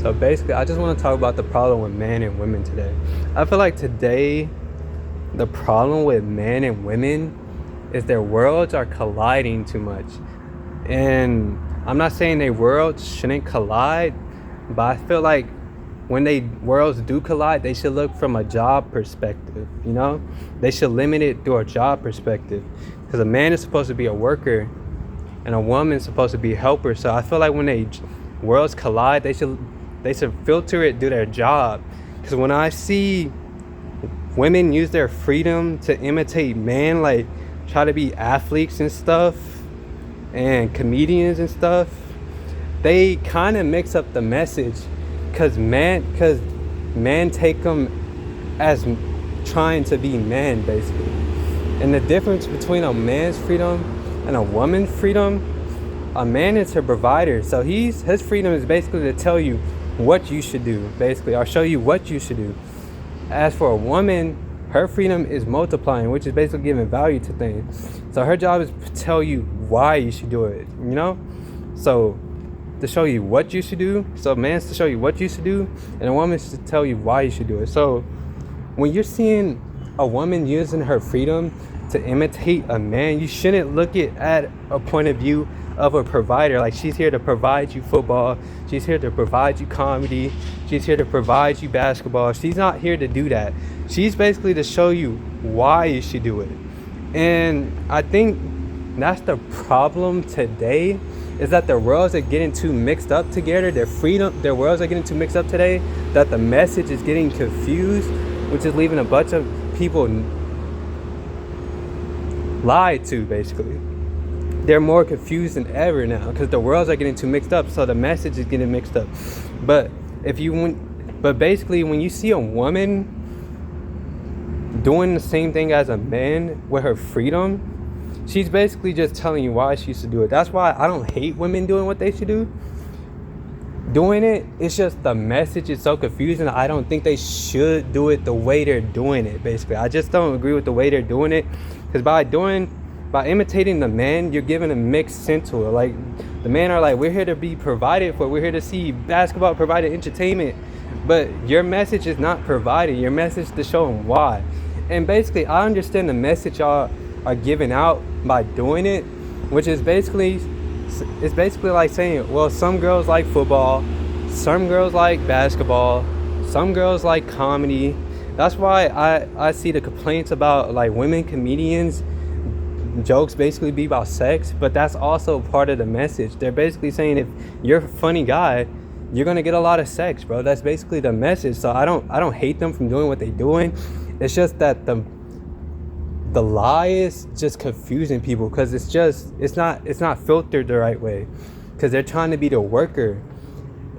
So basically, I just want to talk about the problem with men and women today. I feel like today, the problem with men and women is their worlds are colliding too much. And I'm not saying their worlds shouldn't collide, but I feel like when they worlds do collide, they should look from a job perspective, you know? They should limit it through a job perspective. Because a man is supposed to be a worker and a woman is supposed to be a helper. So I feel like when they worlds collide, they should filter it through their job. Because when I see women use their freedom to imitate men, like try to be athletes and stuff and comedians and stuff, they kind of mix up the message. Because men take them as trying to be men, basically. And the difference between a man's freedom and a woman's freedom, a man is her provider. So his freedom is basically to tell you what you should do, basically, or show you what you should do. As for a woman, her freedom is multiplying, which is basically giving value to things. So her job is to tell you why you should do it, you know? So to show you what you should do. So a man's to show you what you should do, and a woman's to tell you why you should do it. So when you're seeing a woman using her freedom to imitate a man, you shouldn't look at a point of view of a provider. Like, she's here to provide you football, she's here to provide you comedy, she's here to provide you basketball. She's not here to do that. She's basically to show you why you should do it. And I think that's the problem today, is that their worlds are getting too mixed up together. Their worlds are getting too mixed up today, that the message is getting confused, which is leaving a bunch of people lied to, basically. They're more confused than ever now because the worlds are getting too mixed up, so the message is getting mixed up. But basically, when you see a woman doing the same thing as a man with her freedom, she's basically just telling you why she should do it. That's why I don't hate women doing what they should do. Doing it, it's just the message is so confusing. I don't think they should do it the way they're doing it, basically. I just don't agree with the way they're doing it. Because by imitating the men, you're giving a mixed sense to it. Like, the men are like, we're here to be provided for. We're here to see basketball, provided entertainment. But your message is not provided. Your message is to show them why. And basically, I understand the message y'all are giving out by doing it, which is basically like saying, well, some girls like football, some girls like basketball, some girls like comedy. That's why I see the complaints about like women comedians jokes basically be about sex, but that's also part of the message. They're basically saying if you're a funny guy, you're gonna get a lot of sex, bro. That's basically the message. So I don't hate them from doing what they're doing. It's just that the lie is just confusing people, because it's not filtered the right way, because they're trying to be the worker,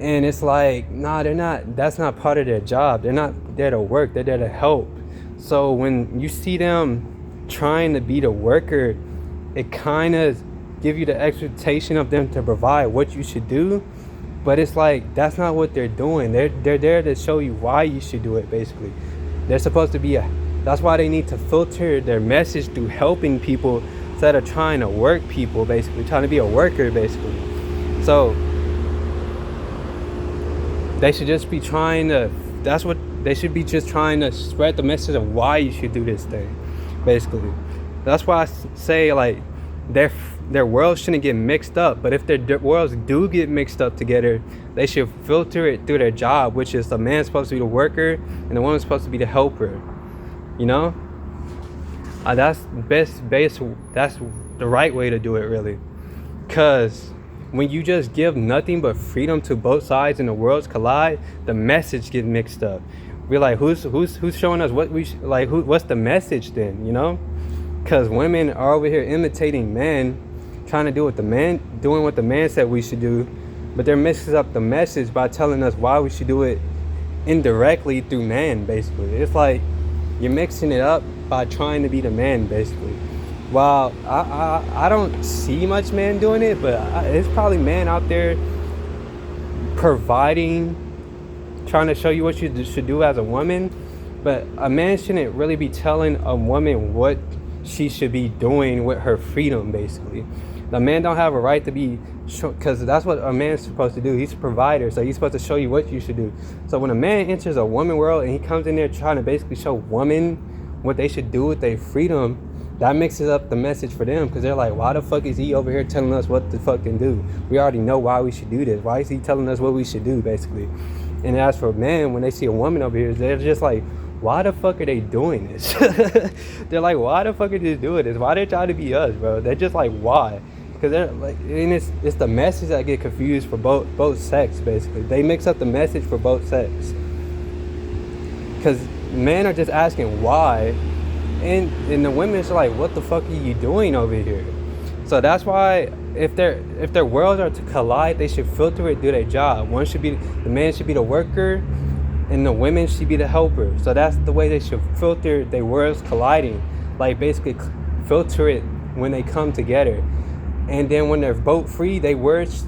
and it's like, nah, they're not. That's not part of their job. They're not there to work, they're there to help. So when you see them trying to be the worker, it kind of give you the expectation of them to provide what you should do, but it's like that's not what they're doing. They're there to show you why you should do it, basically. They're supposed to be that's why they need to filter their message through helping people instead of trying to work people, basically, trying to be a worker, basically. So they should just be trying to, they should be just trying to spread the message of why you should do this thing, basically. That's why I say, like, their worlds shouldn't get mixed up, but if their worlds do get mixed up together, they should filter it through their job, which is the man's supposed to be the worker and the woman's supposed to be the helper. You know, that's that's the right way to do it, really. Because when you just give nothing but freedom to both sides and the worlds collide, the message gets mixed up. We're like, who's showing us what what's the message then, you know? Because women are over here imitating men, trying to do what the man said we should do, but they're mixing up the message by telling us why we should do it indirectly through men, basically. It's like you're mixing it up by trying to be the man, basically. While I don't see much men doing it, but it's probably men out there providing, trying to show you what you should do as a woman. But a man shouldn't really be telling a woman what she should be doing with her freedom, basically. The man don't have a right to be, because that's what a man's supposed to do. He's a provider, so he's supposed to show you what you should do. So when a man enters a woman world and he comes in there trying to basically show women what they should do with their freedom, that mixes up the message for them, because they're like, why the fuck is he over here telling us what to fucking do? We already know why we should do this. Why is he telling us what we should do, basically? And as for men, when they see a woman over here, they're just like, why the fuck are they doing this? They're like, why the fuck are they doing this? Why they trying to be us, bro? They're just like, why? Because they're like, and it's the message that get confused for both sex, basically. They mix up the message for both sex. Because men are just asking why, and the women are like, what the fuck are you doing over here? So that's why if their worlds are to collide, they should filter it, do their job. The man should be the worker, and the women should be the helper. So that's the way they should filter their worlds colliding. Like basically filter it when they come together. And then when they're both free, their worlds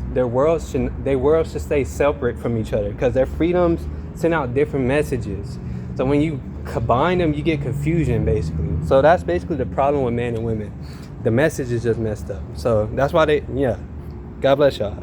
should stay separate from each other, because their freedoms send out different messages. So when you combine them, you get confusion, basically. So that's basically the problem with men and women. The message is just messed up. So that's why God bless y'all.